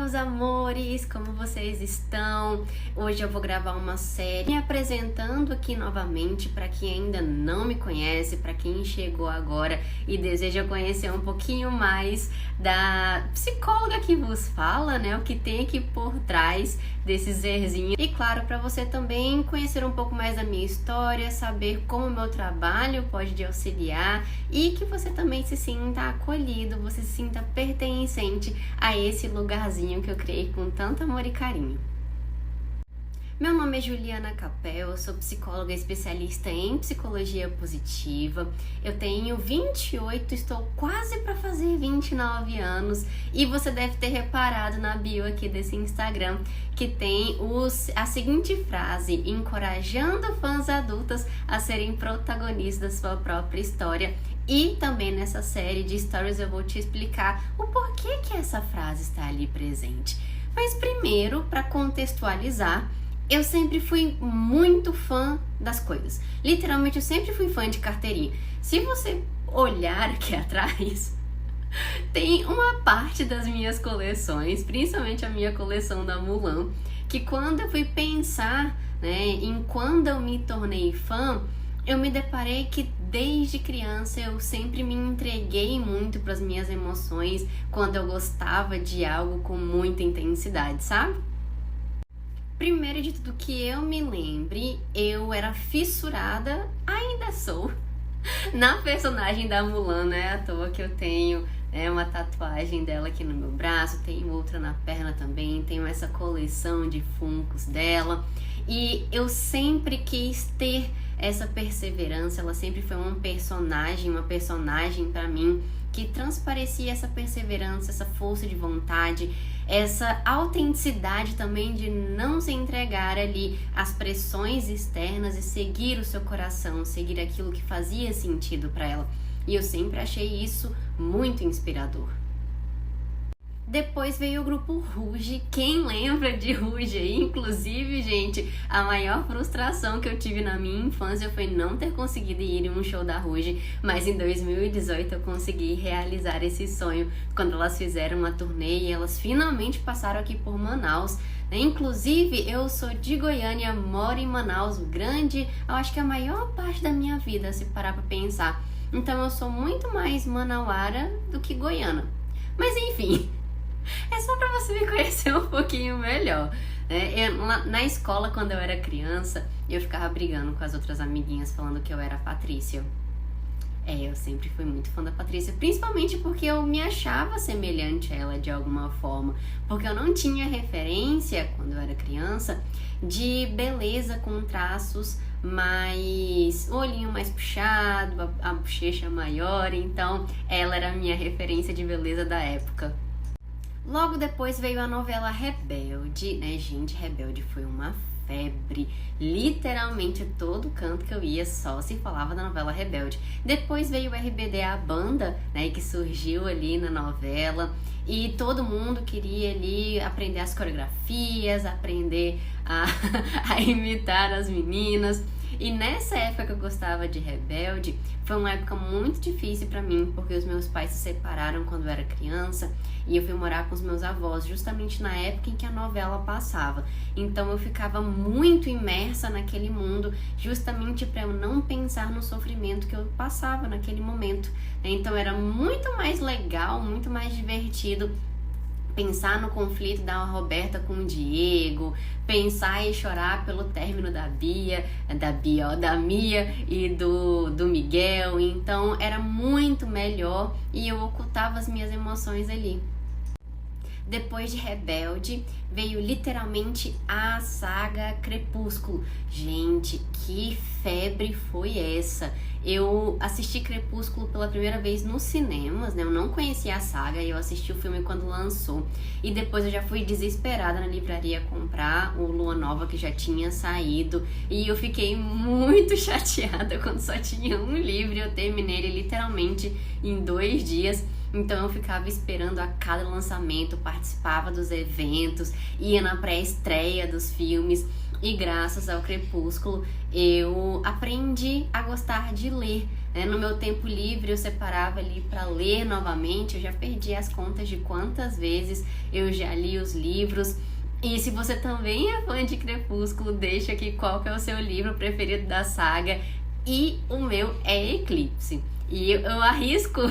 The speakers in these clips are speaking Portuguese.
meus amores, como vocês estão? Hoje eu vou gravar uma série me apresentando aqui novamente para quem ainda não me conhece, para quem chegou agora e deseja conhecer um pouquinho mais da psicóloga que vos fala, né? O que tem aqui por trás desse zerzinho. E claro, para você também conhecer um pouco mais da minha história, saber como o meu trabalho pode te auxiliar e que você também se sinta acolhido, você se sinta pertencente a esse lugarzinho que eu criei com tanto amor e carinho. Meu nome é Juliana Capel, eu sou psicóloga especialista em psicologia positiva. Eu tenho 28, estou quase para fazer 29 anos e você deve ter reparado na bio aqui desse Instagram que tem a seguinte frase: encorajando fãs adultas a serem protagonistas da sua própria história. E também nessa série de stories eu vou te explicar o porquê que essa frase está ali presente. Mas primeiro, para contextualizar, eu sempre fui muito fã das coisas. Literalmente, eu sempre fui fã de carteirinha. Se você olhar aqui atrás, tem uma parte das minhas coleções, principalmente a minha coleção da Mulan, que quando eu fui pensar, né, em quando eu me tornei fã, eu me deparei que desde criança eu sempre me entreguei muito para as minhas emoções quando eu gostava de algo com muita intensidade, sabe? Primeiro de tudo que eu me lembre, eu era fissurada, ainda sou, na personagem da Mulan, né? À toa que eu tenho uma tatuagem dela aqui no meu braço, tenho outra na perna também, tenho essa coleção de Funkos dela. E eu sempre quis ter essa perseverança, ela sempre foi uma personagem para mim que transparecia essa perseverança, essa força de vontade, essa autenticidade também de não se entregar ali às pressões externas e seguir o seu coração, seguir aquilo que fazia sentido para ela. E eu sempre achei isso muito inspirador. Depois veio o grupo Ruge. Quem lembra de Ruge aí? Inclusive, gente, a maior frustração que eu tive na minha infância foi não ter conseguido ir em um show da Ruge, mas em 2018 eu consegui realizar esse sonho quando elas fizeram uma turnê e elas finalmente passaram aqui por Manaus. Inclusive, eu sou de Goiânia, moro em Manaus, eu acho que a maior parte da minha vida, se parar pra pensar. Então eu sou muito mais manauara do que goiana. Mas enfim, é só pra você me conhecer um pouquinho melhor. Na escola, quando eu era criança, eu ficava brigando com as outras amiguinhas falando que eu era a Patrícia. Eu sempre fui muito fã da Patrícia, principalmente porque eu me achava semelhante a ela de alguma forma, porque eu não tinha referência, quando eu era criança, de beleza com traços mais, o olhinho mais puxado, a bochecha maior, então ela era a minha referência de beleza da época. Logo depois veio a novela Rebelde, né, gente? Rebelde foi uma febre, literalmente todo canto que eu ia só se falava da novela Rebelde. Depois veio o RBD, a banda, né, que surgiu ali na novela e todo mundo queria ali aprender as coreografias, aprender a imitar as meninas. E nessa época que eu gostava de Rebelde, foi uma época muito difícil pra mim, porque os meus pais se separaram quando eu era criança e eu fui morar com os meus avós, justamente na época em que a novela passava. Então eu ficava muito imersa naquele mundo, justamente para eu não pensar no sofrimento que eu passava naquele momento. Então era muito mais legal, muito mais divertido pensar no conflito da Roberta com o Diego, pensar e chorar pelo término da Mia e do Miguel. Então era muito melhor e eu ocultava as minhas emoções ali. Depois de Rebelde, veio literalmente a saga Crepúsculo. Gente, que febre foi essa? Eu assisti Crepúsculo pela primeira vez nos cinemas, né? Eu não conhecia a saga e eu assisti o filme quando lançou. E depois eu já fui desesperada na livraria comprar o Lua Nova, que já tinha saído. E eu fiquei muito chateada quando só tinha um livro e eu terminei ele literalmente em 2 dias. Então eu ficava esperando a cada lançamento, participava dos eventos, ia na pré-estreia dos filmes. E graças ao Crepúsculo eu aprendi a gostar de ler. No meu tempo livre eu separava ali para ler novamente. Eu já perdi as contas de quantas vezes eu já li os livros. E se você também é fã de Crepúsculo, deixa aqui qual que é o seu livro preferido da saga. E o meu é Eclipse. E eu arrisco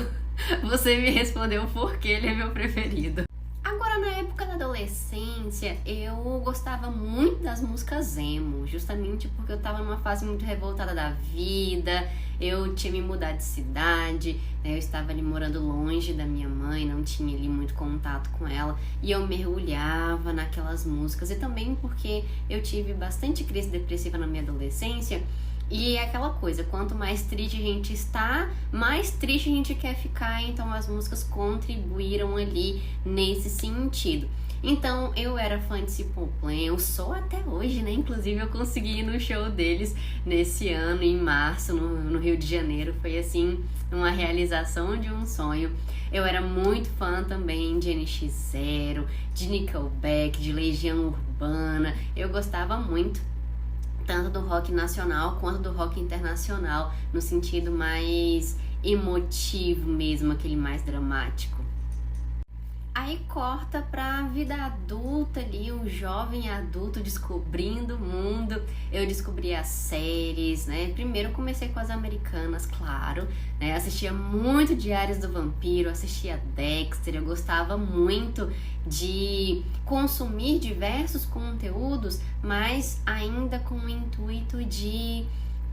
você me responder o porquê ele é meu preferido. Agora, na época da adolescência, eu gostava muito das músicas emo, justamente porque eu tava numa fase muito revoltada da vida, eu tinha me mudado de cidade, né? Eu estava ali morando longe da minha mãe, não tinha ali muito contato com ela, e eu mergulhava naquelas músicas, e também porque eu tive bastante crise depressiva na minha adolescência. E é aquela coisa, quanto mais triste a gente está, mais triste a gente quer ficar, então as músicas contribuíram ali nesse sentido. Então eu era fã de Simple Plan, eu sou até hoje, né? Inclusive eu consegui ir no show deles nesse ano, em março, no Rio de Janeiro. Foi assim, uma realização de um sonho. Eu era muito fã também de NX Zero, de Nickelback, de Legião Urbana. Eu gostava muito tanto do rock nacional quanto do rock internacional, no sentido mais emotivo mesmo, aquele mais dramático. Aí corta pra vida adulta ali, um jovem adulto descobrindo o mundo. Eu descobri as séries, né? Primeiro comecei com as americanas, claro, né? Assistia muito Diários do Vampiro, assistia Dexter, eu gostava muito de consumir diversos conteúdos, mas ainda com o intuito de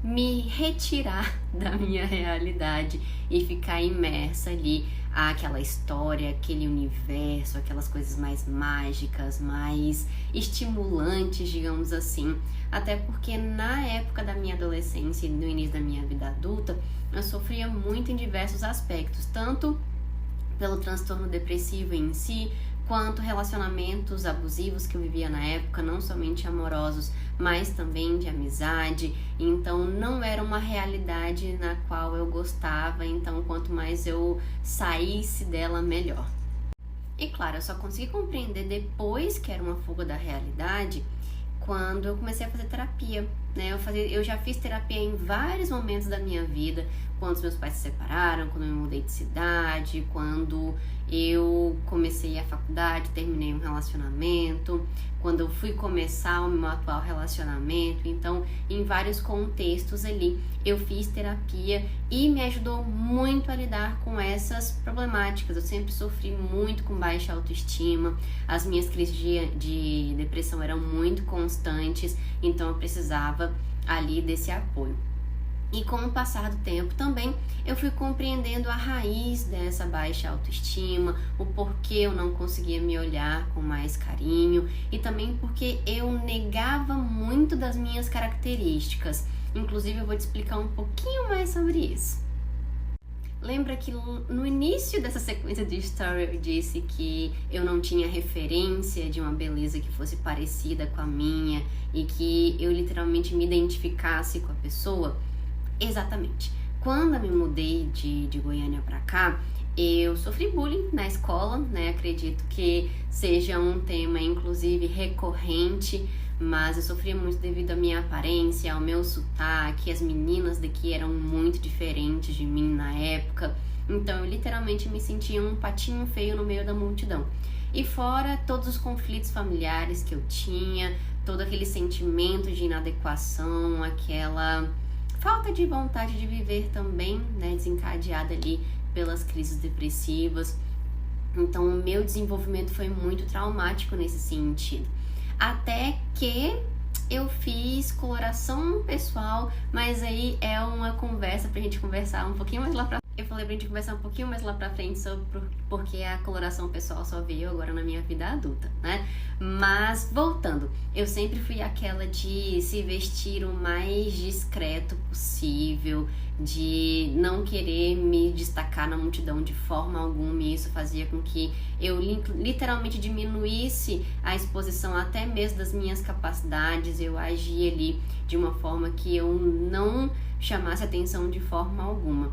me retirar da minha realidade e ficar imersa ali àquela história, aquele universo, aquelas coisas mais mágicas, mais estimulantes, digamos assim. Até porque na época da minha adolescência e no início da minha vida adulta, eu sofria muito em diversos aspectos, tanto pelo transtorno depressivo em si, quanto relacionamentos abusivos que eu vivia na época, não somente amorosos, mas também de amizade. Então não era uma realidade na qual eu gostava, então quanto mais eu saísse dela, melhor. E claro, eu só consegui compreender depois que era uma fuga da realidade quando eu comecei a fazer terapia, né? Eu já fiz terapia em vários momentos da minha vida, quando os meus pais se separaram, quando eu me mudei de cidade, quando eu comecei a faculdade, terminei um relacionamento, quando eu fui começar o meu atual relacionamento. Então, em vários contextos ali, eu fiz terapia e me ajudou muito a lidar com essas problemáticas. Eu sempre sofri muito com baixa autoestima, as minhas crises de depressão eram muito constantes, então eu precisava ali desse apoio. E com o passar do tempo também eu fui compreendendo a raiz dessa baixa autoestima, o porquê eu não conseguia me olhar com mais carinho e também porque eu negava muito das minhas características. Inclusive eu vou te explicar um pouquinho mais sobre isso. Lembra que no início dessa sequência de story eu disse que eu não tinha referência de uma beleza que fosse parecida com a minha e que eu literalmente me identificasse com a pessoa? Exatamente. Quando eu me mudei de Goiânia pra cá, eu sofri bullying na escola, né? Acredito que seja um tema, inclusive, recorrente, mas eu sofria muito devido à minha aparência, ao meu sotaque. As meninas daqui eram muito diferentes de mim na época, então eu literalmente me sentia um patinho feio no meio da multidão. E fora todos os conflitos familiares que eu tinha, todo aquele sentimento de inadequação, aquela falta de vontade de viver também, né, desencadeada ali pelas crises depressivas. Então o meu desenvolvimento foi muito traumático nesse sentido. Até que eu fiz coloração pessoal, mas aí é uma conversa pra gente conversar um pouquinho mais lá pra frente. Eu falei pra gente conversar um pouquinho mais lá pra frente sobre porque a coloração pessoal só veio agora na minha vida adulta, né? Mas, voltando, eu sempre fui aquela de se vestir o mais discreto possível, de não querer me destacar na multidão de forma alguma, e isso fazia com que eu literalmente diminuísse a exposição até mesmo das minhas capacidades. Eu agia ali de uma forma que eu não chamasse atenção de forma alguma.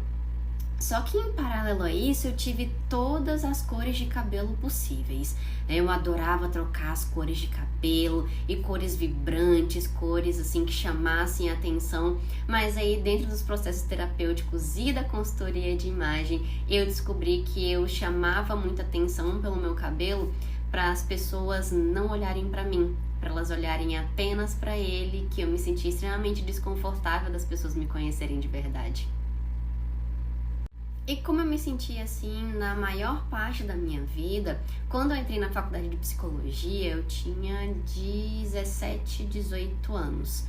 Só que em paralelo a isso, eu tive todas as cores de cabelo possíveis. Eu adorava trocar as cores de cabelo e cores vibrantes, cores assim que chamassem a atenção. Mas aí dentro dos processos terapêuticos e da consultoria de imagem, eu descobri que eu chamava muita atenção pelo meu cabelo para as pessoas não olharem para mim, para elas olharem apenas para ele, que eu me sentia extremamente desconfortável das pessoas me conhecerem de verdade. E como eu me sentia assim na maior parte da minha vida, quando eu entrei na faculdade de psicologia, eu tinha 17, 18 anos.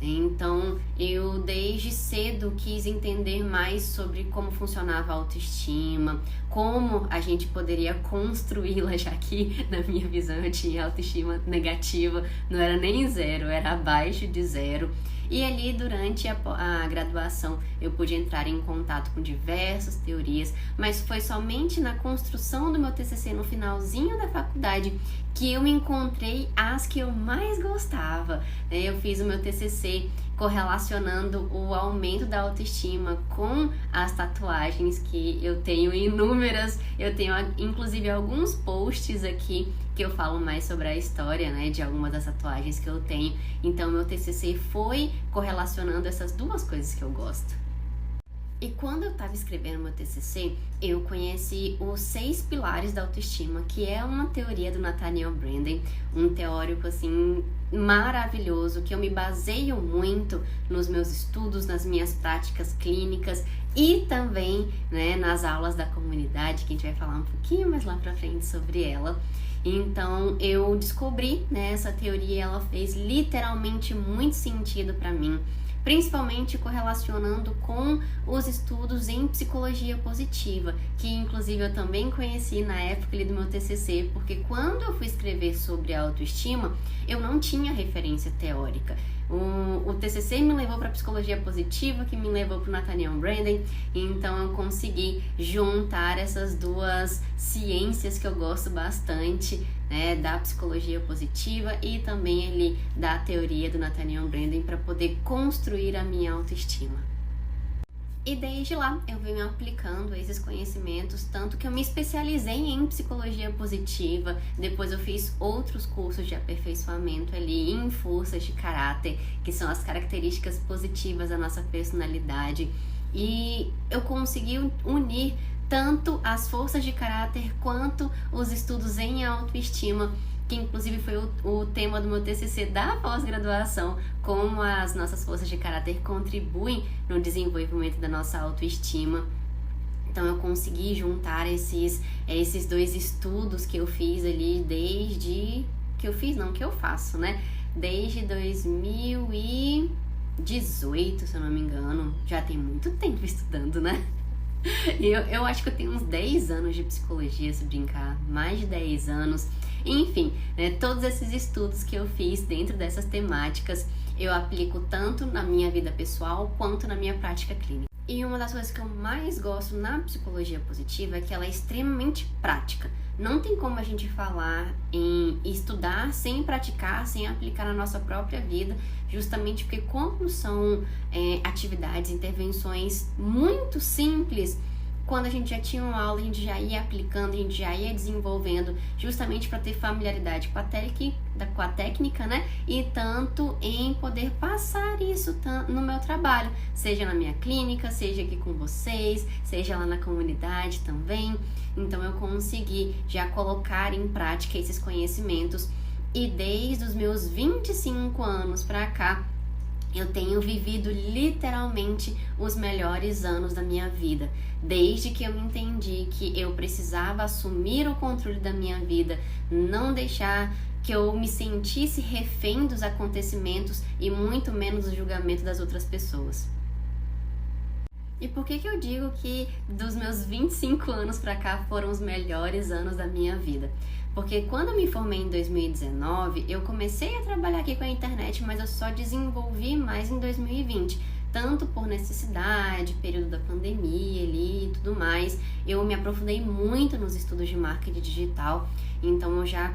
Então, eu desde cedo quis entender mais sobre como funcionava a autoestima, como a gente poderia construí-la, já que na minha visão eu tinha autoestima negativa, não era nem zero, era abaixo de zero. E ali durante a graduação eu pude entrar em contato com diversas teorias, mas foi somente na construção do meu TCC no finalzinho da faculdade que eu encontrei as que eu mais gostava. Eu fiz o meu TCC correlacionando o aumento da autoestima com as tatuagens, que eu tenho inúmeras. Eu tenho inclusive alguns posts aqui que eu falo mais sobre a história, né, de algumas das tatuagens que eu tenho. Então meu TCC foi correlacionando essas duas coisas que eu gosto. E quando eu estava escrevendo meu TCC, eu conheci os 6 pilares da autoestima, que é uma teoria do Nathaniel Branden, um teórico assim maravilhoso, que eu me baseio muito nos meus estudos, nas minhas práticas clínicas e também, né, nas aulas da comunidade, que a gente vai falar um pouquinho mais lá pra frente sobre ela. Então eu descobri, né, essa teoria, ela fez literalmente muito sentido para mim, principalmente correlacionando com os estudos em psicologia positiva, que inclusive eu também conheci na época ali do meu TCC, porque quando eu fui escrever sobre autoestima, eu não tinha referência teórica. O TCC me levou para psicologia positiva, que me levou para o Nathaniel Branden, então eu consegui juntar essas duas ciências que eu gosto bastante, né, da psicologia positiva e também ali da teoria do Nathaniel Branden, para poder construir a minha autoestima. E desde lá eu venho aplicando esses conhecimentos, tanto que eu me especializei em psicologia positiva, depois eu fiz outros cursos de aperfeiçoamento ali em forças de caráter, que são as características positivas da nossa personalidade, e eu consegui unir tanto as forças de caráter quanto os estudos em autoestima, que inclusive foi o tema do meu TCC da pós-graduação, como as nossas forças de caráter contribuem no desenvolvimento da nossa autoestima. Então eu consegui juntar esses 2 estudos que eu fiz ali desde... que eu faço, né? Desde 2018, se eu não me engano. Já tem muito tempo estudando, né? Eu acho que eu tenho uns 10 anos de psicologia, se brincar, mais de 10 anos. Enfim, né, todos esses estudos que eu fiz dentro dessas temáticas, eu aplico tanto na minha vida pessoal quanto na minha prática clínica. E uma das coisas que eu mais gosto na psicologia positiva é que ela é extremamente prática. Não tem como a gente falar em estudar sem praticar, sem aplicar na nossa própria vida, justamente porque como são atividades, intervenções muito simples, quando a gente já tinha uma aula, a gente já ia aplicando, a gente já ia desenvolvendo, justamente para ter familiaridade com a técnica, né? E tanto em poder passar isso no meu trabalho, seja na minha clínica, seja aqui com vocês, seja lá na comunidade também. Então eu consegui já colocar em prática esses conhecimentos, e desde os meus 25 anos para cá, eu tenho vivido literalmente os melhores anos da minha vida, desde que eu entendi que eu precisava assumir o controle da minha vida, não deixar que eu me sentisse refém dos acontecimentos e muito menos do julgamento das outras pessoas. E por que eu digo que dos meus 25 anos pra cá foram os melhores anos da minha vida? Porque quando eu me formei em 2019, eu comecei a trabalhar aqui com a internet, mas eu só desenvolvi mais em 2020. Tanto por necessidade, período da pandemia ali e tudo mais. Eu me aprofundei muito nos estudos de marketing digital, então eu já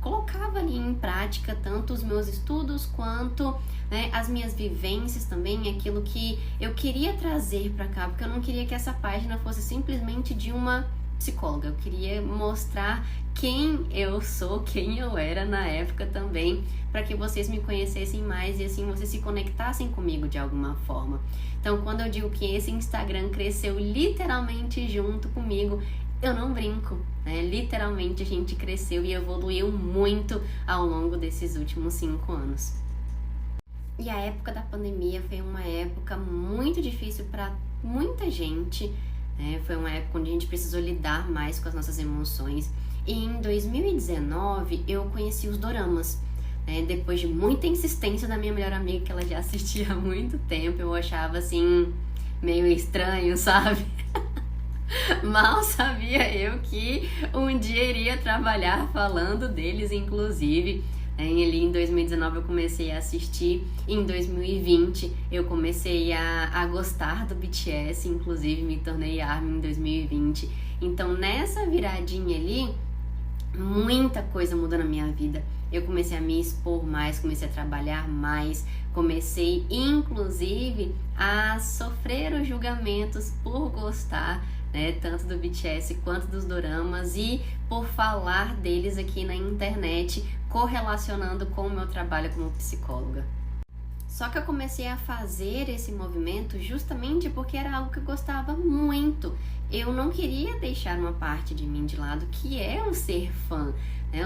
colocava ali em prática tanto os meus estudos quanto, né, as minhas vivências também, aquilo que eu queria trazer para cá, porque eu não queria que essa página fosse simplesmente de uma psicóloga. Eu queria mostrar quem eu sou, quem eu era na época também, para que vocês me conhecessem mais e assim vocês se conectassem comigo de alguma forma. Então, quando eu digo que esse Instagram cresceu literalmente junto comigo, eu não brinco, né? Literalmente a gente cresceu e evoluiu muito ao longo desses últimos 5 anos. E a época da pandemia foi uma época muito difícil para muita gente, né? Foi uma época onde a gente precisou lidar mais com as nossas emoções. E em 2019 eu conheci os doramas, né? Depois de muita insistência da minha melhor amiga, que ela já assistia há muito tempo, eu achava assim, meio estranho, sabe? Mal sabia eu que um dia iria trabalhar falando deles, inclusive. Ali em 2019 eu comecei a assistir, em 2020 eu comecei a gostar do BTS, inclusive me tornei ARMY em 2020. Então nessa viradinha ali, muita coisa mudou na minha vida. Eu comecei a me expor mais, comecei a trabalhar mais, comecei inclusive a sofrer os julgamentos por gostar, né, tanto do BTS quanto dos doramas e por falar deles aqui na internet, correlacionando com o meu trabalho como psicóloga. Só que eu comecei a fazer esse movimento justamente porque era algo que eu gostava muito. Eu não queria deixar uma parte de mim de lado, que é o ser fã.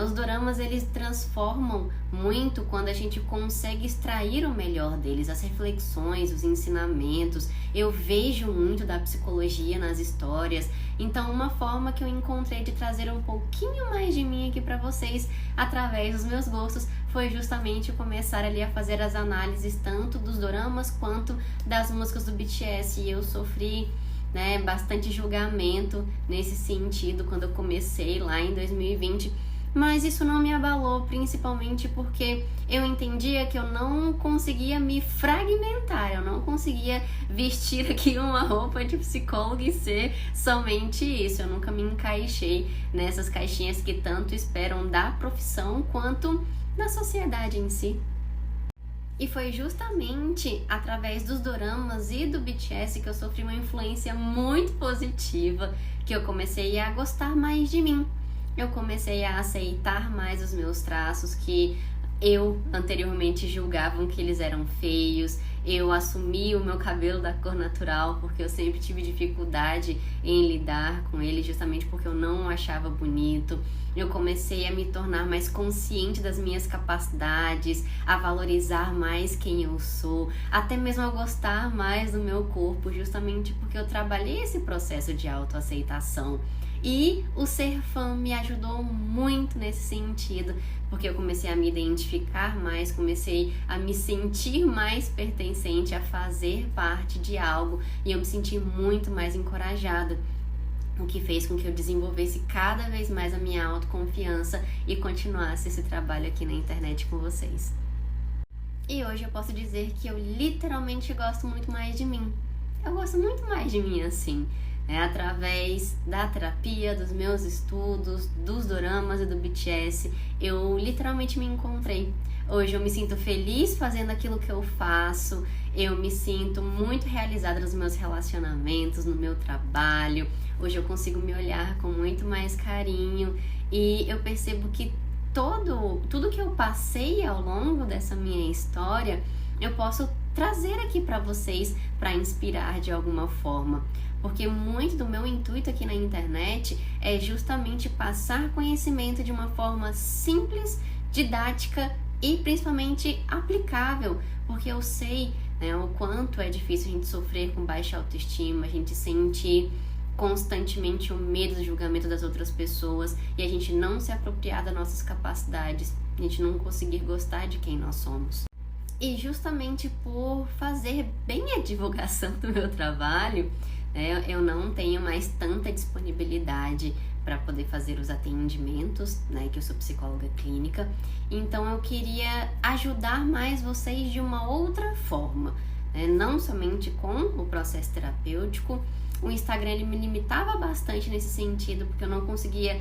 Os doramas, eles transformam muito quando a gente consegue extrair o melhor deles, as reflexões, os ensinamentos. Eu vejo muito da psicologia nas histórias. Então, uma forma que eu encontrei de trazer um pouquinho mais de mim aqui para vocês, através dos meus gostos, foi justamente começar ali a fazer as análises tanto dos doramas quanto das músicas do BTS. E eu sofri, né, bastante julgamento nesse sentido quando eu comecei lá em 2020. Mas isso não me abalou, principalmente porque eu entendia que eu não conseguia me fragmentar, eu não conseguia vestir aqui uma roupa de psicóloga e ser somente isso. Eu nunca me encaixei nessas caixinhas que tanto esperam da profissão quanto da sociedade em si. E foi justamente através dos doramas e do BTS que eu sofri uma influência muito positiva, que eu comecei a gostar mais de mim. Eu comecei a aceitar mais os meus traços que eu anteriormente julgavam que eles eram feios. Eu assumi o meu cabelo da cor natural porque eu sempre tive dificuldade em lidar com ele, justamente porque eu não o achava bonito. Eu comecei a me tornar mais consciente das minhas capacidades, a valorizar mais quem eu sou, até mesmo a gostar mais do meu corpo, justamente porque eu trabalhei esse processo de autoaceitação. E o ser fã me ajudou muito nesse sentido, porque eu comecei a me identificar mais, comecei a me sentir mais pertencente, a fazer parte de algo, e eu me senti muito mais encorajada, o que fez com que eu desenvolvesse cada vez mais a minha autoconfiança e continuasse esse trabalho aqui na internet com vocês. E hoje eu posso dizer que eu literalmente gosto muito mais de mim. Eu gosto muito mais de mim assim. Através da terapia, dos meus estudos, dos doramas e do BTS, eu literalmente me encontrei. Hoje eu me sinto feliz fazendo aquilo que eu faço, eu me sinto muito realizada nos meus relacionamentos, no meu trabalho. Hoje eu consigo me olhar com muito mais carinho e eu percebo que tudo que eu passei ao longo dessa minha história, eu posso trazer aqui para vocês para inspirar de alguma forma. Porque muito do meu intuito aqui na internet é justamente passar conhecimento de uma forma simples, didática e principalmente aplicável. Porque eu sei, né, o quanto é difícil a gente sofrer com baixa autoestima, a gente sentir constantemente o medo do julgamento das outras pessoas e a gente não se apropriar das nossas capacidades, a gente não conseguir gostar de quem nós somos. E justamente por fazer bem a divulgação do meu trabalho, eu não tenho mais tanta disponibilidade para poder fazer os atendimentos, né, que eu sou psicóloga clínica. Então eu queria ajudar mais vocês de uma outra forma, né, não somente com o processo terapêutico, o Instagram ele me limitava bastante nesse sentido, porque eu não conseguia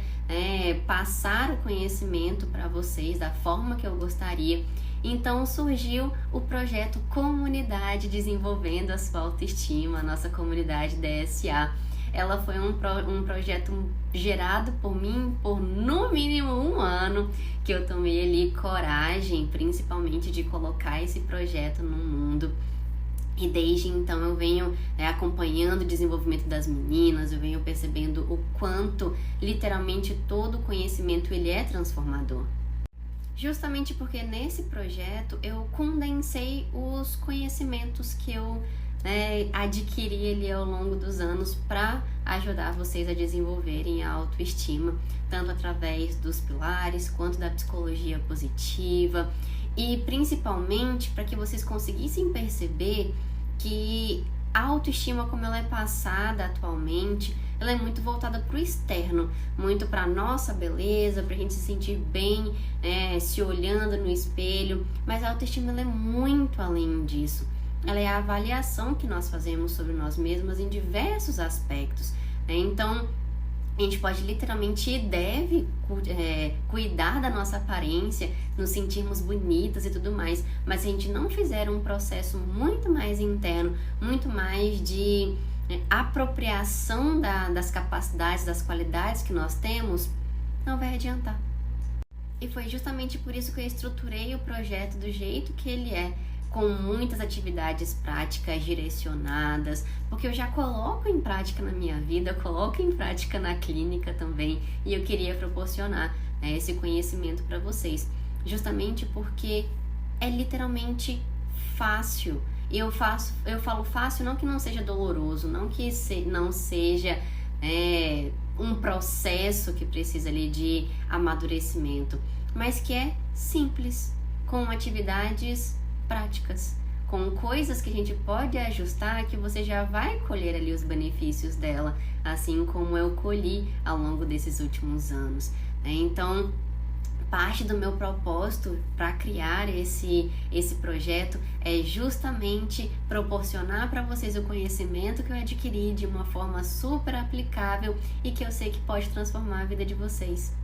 passar o conhecimento para vocês da forma que eu gostaria. Então surgiu o projeto Comunidade Desenvolvendo a Sua Autoestima, a nossa comunidade DSA. Ela foi um projeto gerado por mim por no mínimo 1 ano, que eu tomei ali coragem, principalmente de colocar esse projeto no mundo. E desde então eu venho acompanhando o desenvolvimento das meninas, eu venho percebendo o quanto literalmente todo o conhecimento ele é transformador. Justamente porque nesse projeto eu condensei os conhecimentos que eu adquiri ali ao longo dos anos para ajudar vocês a desenvolverem a autoestima, tanto através dos pilares quanto da psicologia positiva, e principalmente para que vocês conseguissem perceber que a autoestima, como ela é passada atualmente, ela é muito voltada para o externo, muito para nossa beleza, para a gente se sentir bem, se olhando no espelho, mas a autoestima ela é muito além disso. Ela é a avaliação que nós fazemos sobre nós mesmos em diversos aspectos, Então, a gente pode literalmente e deve cuidar da nossa aparência, nos sentirmos bonitas e tudo mais, mas se a gente não fizer um processo muito mais interno, muito mais de apropriação das capacidades, das qualidades que nós temos, não vai adiantar. E foi justamente por isso que eu estruturei o projeto do jeito que ele é, com muitas atividades práticas direcionadas, porque eu já coloco em prática na minha vida, eu coloco em prática na clínica também, e eu queria proporcionar esse conhecimento para vocês, justamente porque é literalmente fácil. E eu falo fácil não que não seja doloroso, não que não seja um processo que precisa ali de amadurecimento, mas que é simples, com atividades práticas, com coisas que a gente pode ajustar, que você já vai colher ali os benefícios dela, assim como eu colhi ao longo desses últimos anos. Então, parte do meu propósito para criar esse projeto é justamente proporcionar para vocês o conhecimento que eu adquiri de uma forma super aplicável e que eu sei que pode transformar a vida de vocês.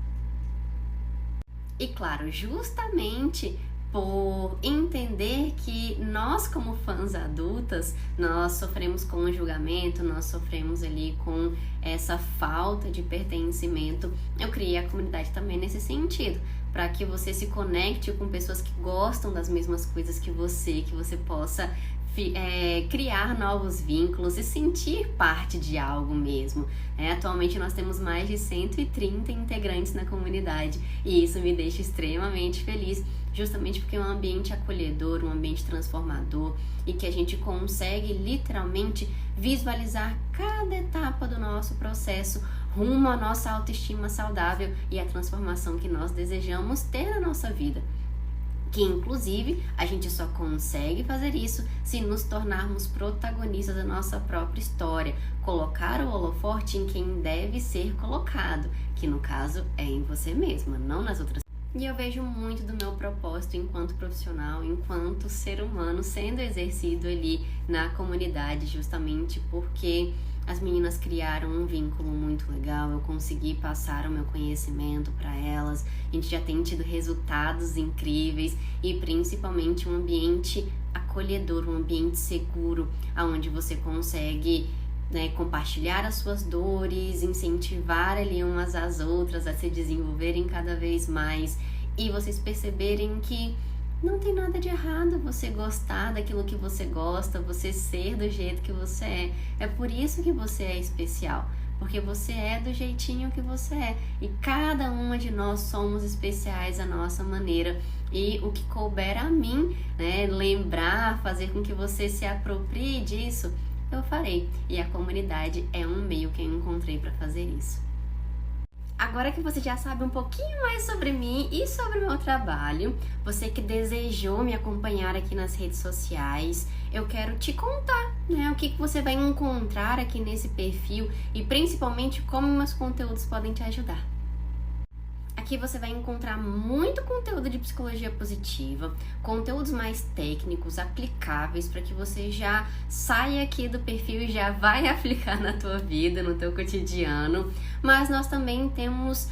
E claro, justamente por entender que nós, como fãs adultas, nós sofremos com o julgamento, nós sofremos ali com essa falta de pertencimento, eu criei a comunidade também nesse sentido, para que você se conecte com pessoas que gostam das mesmas coisas que você possa criar novos vínculos e sentir parte de algo mesmo. Atualmente nós temos mais de 130 integrantes na comunidade e isso me deixa extremamente feliz, justamente porque é um ambiente acolhedor, um ambiente transformador e que a gente consegue literalmente visualizar cada etapa do nosso processo rumo à nossa autoestima saudável e à transformação que nós desejamos ter na nossa vida. Que inclusive a gente só consegue fazer isso se nos tornarmos protagonistas da nossa própria história, colocar o holofote em quem deve ser colocado, que no caso é em você mesma, não nas outras. E eu vejo muito do meu propósito enquanto profissional, enquanto ser humano sendo exercido ali na comunidade, justamente porque as meninas criaram um vínculo muito legal, eu consegui passar o meu conhecimento para elas, a gente já tem tido resultados incríveis e principalmente um ambiente acolhedor, um ambiente seguro, onde você consegue compartilhar as suas dores, incentivar ali umas às outras a se desenvolverem cada vez mais e vocês perceberem que não tem nada de errado você gostar daquilo que você gosta, você ser do jeito que você é. É por isso que você é especial, porque você é do jeitinho que você é. E cada uma de nós somos especiais à nossa maneira. E o que couber a mim, lembrar, fazer com que você se aproprie disso, eu farei. E a comunidade é um meio que eu encontrei para fazer isso. Agora que você já sabe um pouquinho mais sobre mim e sobre o meu trabalho, você que desejou me acompanhar aqui nas redes sociais, eu quero te contar, o que você vai encontrar aqui nesse perfil e principalmente como meus conteúdos podem te ajudar. Aqui você vai encontrar muito conteúdo de psicologia positiva, conteúdos mais técnicos, aplicáveis, para que você já saia aqui do perfil e já vai aplicar na tua vida, no teu cotidiano. Mas nós também temos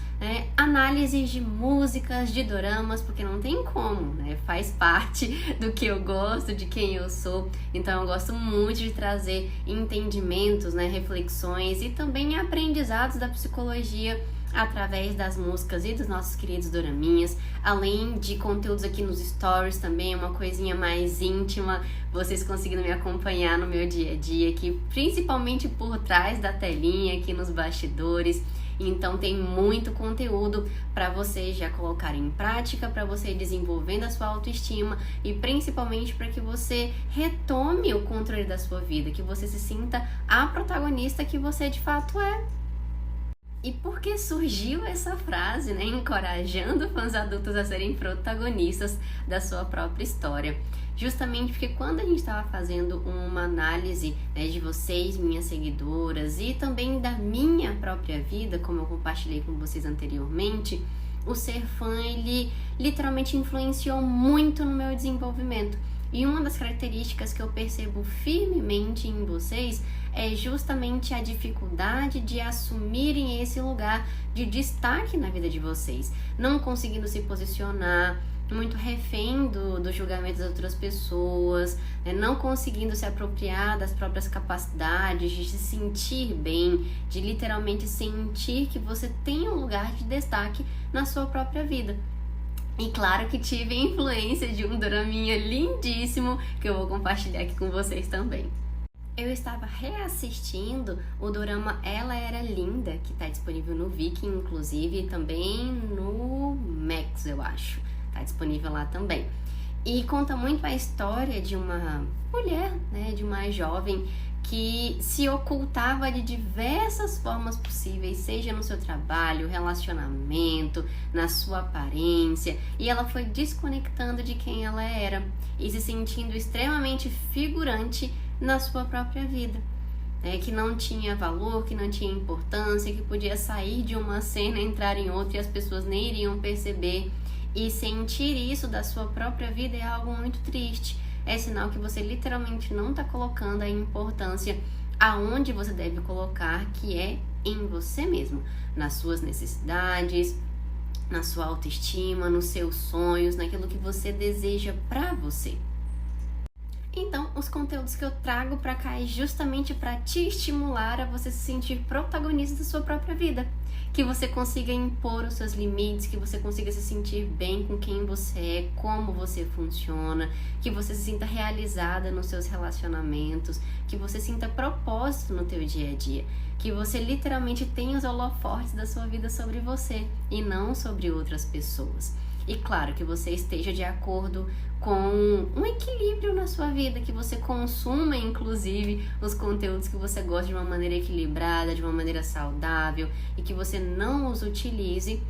análises de músicas, de doramas, porque não tem como, né? Faz parte do que eu gosto, de quem eu sou. Então eu gosto muito de trazer entendimentos, né, reflexões e também aprendizados da psicologia através das músicas e dos nossos queridos doraminhas, além de conteúdos aqui nos stories também, uma coisinha mais íntima, vocês conseguindo me acompanhar no meu dia a dia aqui, principalmente por trás da telinha, aqui nos bastidores. Então tem muito conteúdo para você já colocar em prática, para você ir desenvolvendo a sua autoestima e principalmente para que você retome o controle da sua vida, que você se sinta a protagonista que você de fato é. E por que surgiu essa frase, né? Encorajando fãs adultos a serem protagonistas da sua própria história. Justamente porque quando a gente estava fazendo uma análise, né, de vocês, minhas seguidoras, e também da minha própria vida, como eu compartilhei com vocês anteriormente, o ser fã, ele literalmente influenciou muito no meu desenvolvimento. E uma das características que eu percebo firmemente em vocês é justamente a dificuldade de assumirem esse lugar de destaque na vida de vocês, não conseguindo se posicionar, muito refém do julgamento das outras pessoas, não conseguindo se apropriar das próprias capacidades, de se sentir bem, de literalmente sentir que você tem um lugar de destaque na sua própria vida. E claro que tive a influência de um doraminha lindíssimo que eu vou compartilhar aqui com vocês também. Eu estava reassistindo o dorama Ela Era Linda, que está disponível no Viki, inclusive, e também no Max, eu acho. Está disponível lá também. E conta muito a história de uma mulher, né, de uma jovem que se ocultava de diversas formas possíveis, seja no seu trabalho, relacionamento, na sua aparência, e ela foi desconectando de quem ela era e se sentindo extremamente figurante na sua própria vida, que não tinha valor, que não tinha importância, que podia sair de uma cena, entrar em outra e as pessoas nem iriam perceber. E sentir isso da sua própria vida é algo muito triste. É sinal que você literalmente não está colocando a importância aonde você deve colocar, que é em você mesmo, nas suas necessidades, na sua autoestima, nos seus sonhos, naquilo que você deseja para você. Então, os conteúdos que eu trago para cá é justamente para te estimular a você se sentir protagonista da sua própria vida. Que você consiga impor os seus limites, que você consiga se sentir bem com quem você é, como você funciona, que você se sinta realizada nos seus relacionamentos, que você sinta propósito no teu dia a dia, que você literalmente tenha os holofotes da sua vida sobre você e não sobre outras pessoas. E claro, que você esteja de acordo com um equilíbrio na sua vida, que você consuma inclusive os conteúdos que você gosta de uma maneira equilibrada, de uma maneira saudável, e que você não os utilize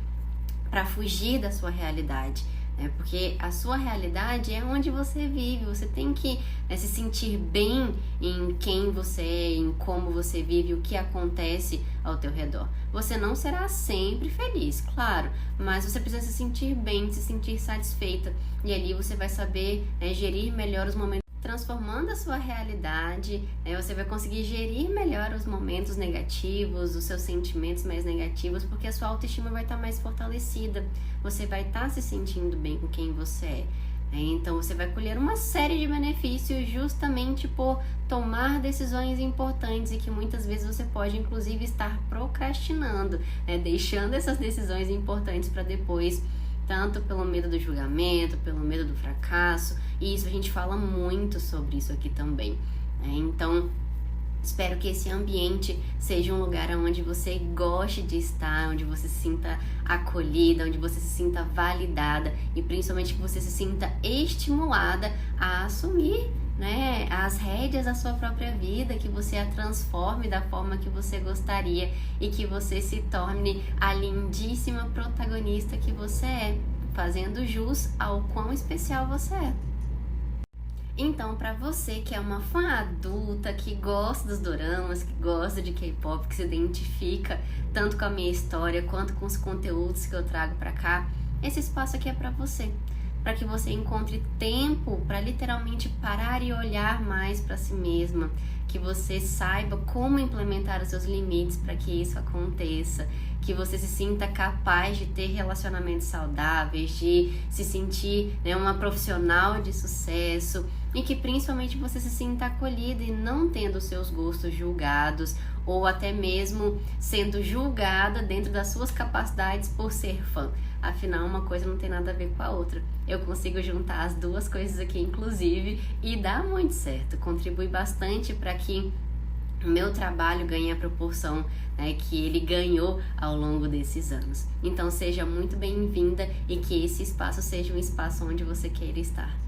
para fugir da sua realidade, né? Porque a sua realidade é onde você vive, você tem que se sentir bem em quem você é, em como você vive, o que acontece ao teu redor. Você não será sempre feliz, claro, mas você precisa se sentir bem, se sentir satisfeita, e ali você vai saber gerir melhor os momentos, transformando a sua realidade, você vai conseguir gerir melhor os momentos negativos, os seus sentimentos mais negativos, porque a sua autoestima vai estar mais fortalecida, você vai estar se sentindo bem com quem você é. Então você vai colher uma série de benefícios justamente por tomar decisões importantes e que muitas vezes você pode inclusive estar procrastinando, deixando essas decisões importantes para depois, tanto pelo medo do julgamento, pelo medo do fracasso, e isso a gente fala muito sobre isso aqui também. Então, espero que esse ambiente seja um lugar onde você goste de estar, onde você se sinta acolhida, onde você se sinta validada e principalmente que você se sinta estimulada a assumir, as rédeas da sua própria vida, que você a transforme da forma que você gostaria e que você se torne a lindíssima protagonista que você é, fazendo jus ao quão especial você é. Então, para você que é uma fã adulta, que gosta dos doramas, que gosta de K-pop, que se identifica tanto com a minha história quanto com os conteúdos que eu trago para cá, esse espaço aqui é para você. Para que você encontre tempo para literalmente parar e olhar mais para si mesma, que você saiba como implementar os seus limites para que isso aconteça, que você se sinta capaz de ter relacionamentos saudáveis, de se sentir, né, uma profissional de sucesso, e que principalmente você se sinta acolhida e não tendo seus gostos julgados ou até mesmo sendo julgada dentro das suas capacidades por ser fã. Afinal, uma coisa não tem nada a ver com a outra. Eu consigo juntar as duas coisas aqui, inclusive, e dá muito certo. Contribui bastante para que o meu trabalho ganhe a proporção, né, que ele ganhou ao longo desses anos. Então, seja muito bem-vinda e que esse espaço seja um espaço onde você queira estar.